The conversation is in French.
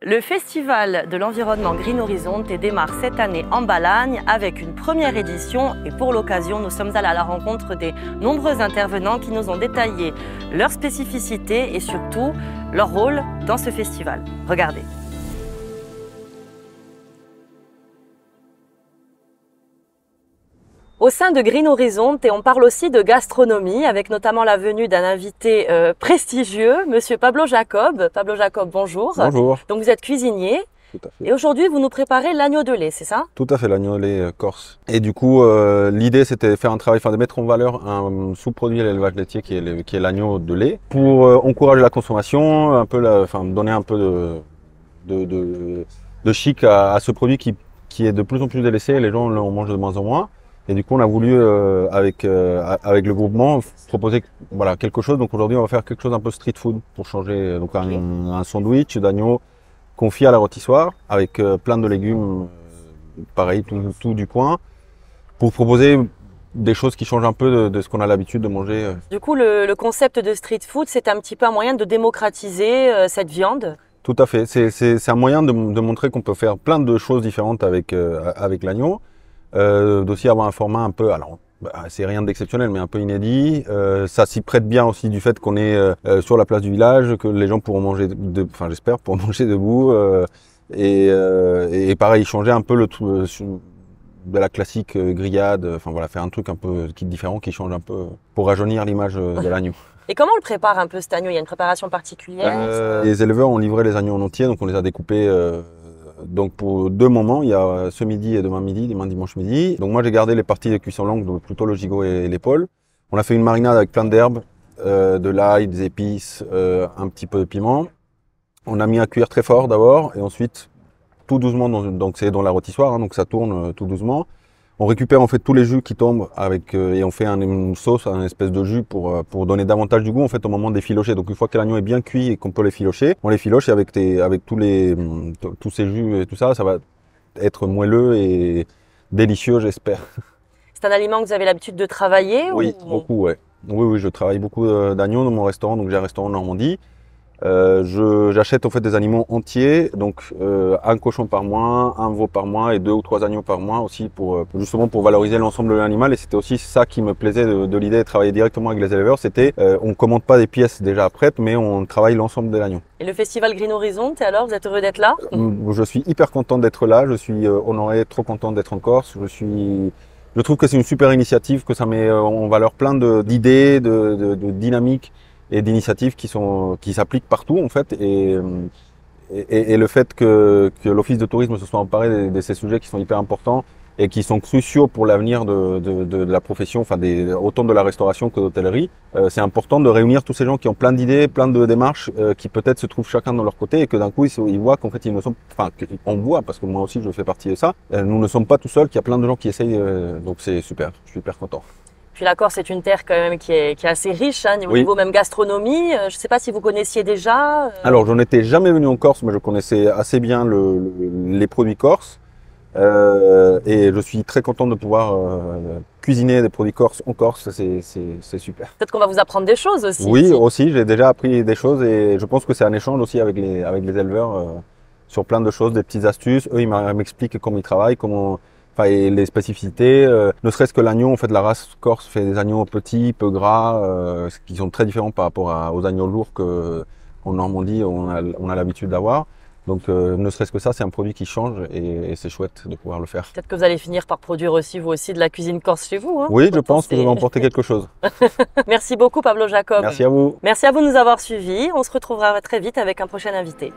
Le Festival de l'environnement Green Horizonte démarre cette année en Balagne avec une première édition et pour l'occasion, nous sommes allés à la rencontre des nombreux intervenants qui nous ont détaillé leurs spécificités et surtout leur rôle dans ce festival. Regardez. Au sein de Green Horizonte, on parle aussi de gastronomie, avec notamment la venue d'un invité prestigieux, Monsieur Pablo Jacob. Pablo Jacob, bonjour. Bonjour. Donc vous êtes cuisinier. Tout à fait. Et aujourd'hui, vous nous préparez l'agneau de lait, c'est ça? Tout à fait, l'agneau de lait corse. Et du coup, l'idée c'était de faire un travail, de mettre en valeur un sous-produit à l'élevage laitier qui est l'agneau de lait, pour encourager la consommation, donner un peu de chic à ce produit qui est de plus en plus délaissé, et les gens en mangent de moins en moins. Et du coup, on a voulu, avec le groupement, proposer quelque chose. Donc aujourd'hui, on va faire quelque chose un peu street food pour changer. Donc un sandwich d'agneau confit à la rôtissoire avec plein de légumes, pareil, tout du coin, pour proposer des choses qui changent un peu de ce qu'on a l'habitude de manger. Du coup, le concept de street food, c'est un petit peu un moyen de démocratiser cette viande. Tout à fait. C'est un moyen de montrer qu'on peut faire plein de choses différentes avec l'agneau. D'aussi avoir un format un peu, alors c'est rien d'exceptionnel mais un peu inédit, ça s'y prête bien aussi du fait qu'on est sur la place du village, que les gens pourront manger, j'espère, pourront manger debout, et pareil, changer un peu de la classique grillade, faire un truc un peu différent qui change un peu pour rajeunir l'image de l'agneau. Et comment on le prépare un peu cet agneau? Il y a une préparation particulière? Les éleveurs ont livré les agneaux en entier, donc on les a découpés donc pour deux moments, il y a ce midi et demain dimanche midi. Donc moi j'ai gardé les parties de cuisson longue, donc plutôt le gigot et l'épaule. On a fait une marinade avec plein d'herbes, de l'ail, des épices, un petit peu de piment. On a mis à cuire très fort d'abord et ensuite tout doucement, donc c'est dans la rôtissoire, hein, donc ça tourne tout doucement. On récupère en fait tous les jus qui tombent et on fait une sauce, une espèce de jus pour donner davantage du goût en fait au moment des filochés. Donc une fois que l'agneau est bien cuit et qu'on peut les filocher, on les filoche et avec tous ces jus et tout ça, ça va être moelleux et délicieux, j'espère. C'est un aliment que vous avez l'habitude de travailler? Oui, beaucoup, ouais. Oui, je travaille beaucoup d'agneaux dans mon restaurant, donc j'ai un restaurant en Normandie. J'achète en fait des animaux entiers, donc un cochon par mois, un veau par mois et 2 ou 3 agneaux par mois aussi justement pour valoriser l'ensemble de l'animal. Et c'était aussi ça qui me plaisait de l'idée de travailler directement avec les éleveurs, c'était on commande pas des pièces déjà prêtes, mais on travaille l'ensemble de l'agneau. Et le festival Green Horizonte, alors vous êtes heureux d'être là? Je suis hyper content d'être là, je suis honoré, trop content d'être en Corse. Je trouve que c'est une super initiative, que ça met en valeur plein d'idées, de dynamiques et d'initiatives qui s'appliquent partout en fait, et le fait que l'Office de tourisme se soit emparé de ces sujets qui sont hyper importants et qui sont cruciaux pour l'avenir de la profession, autant de la restauration que de l'hôtellerie. C'est important de réunir tous ces gens qui ont plein d'idées, plein de démarches, qui peut-être se trouvent chacun de leur côté et que d'un coup ils voient qu'en fait ils ne sont, on voit, parce que moi aussi je fais partie de ça, nous ne sommes pas tout seuls, qu'il y a plein de gens qui essayent, donc c'est super, je suis hyper content. Puis la Corse est une terre quand même qui est assez riche, hein, au niveau même gastronomie. Je ne sais pas si vous connaissiez déjà. Alors je n'étais jamais venu en Corse, mais je connaissais assez bien les produits corses. Et je suis très content de pouvoir cuisiner des produits corses en Corse, c'est super. Peut-être qu'on va vous apprendre des choses aussi. Oui, aussi, j'ai déjà appris des choses et je pense que c'est un échange aussi avec les éleveurs sur plein de choses, des petites astuces. Eux, ils m'expliquent comment ils travaillent, et les spécificités, ne serait-ce que l'agneau, en fait, la race corse fait des agneaux petits, peu gras, qui sont très différents par rapport aux agneaux lourds qu'en Normandie on a l'habitude d'avoir. Donc, ne serait-ce que ça, c'est un produit qui change et c'est chouette de pouvoir le faire. Peut-être que vous allez finir par produire aussi, vous aussi, de la cuisine corse chez vous. Hein, oui, je pense que je vais emporter quelque chose. Merci beaucoup, Pablo Jacob. Merci à vous. Merci à vous de nous avoir suivis. On se retrouvera très vite avec un prochain invité.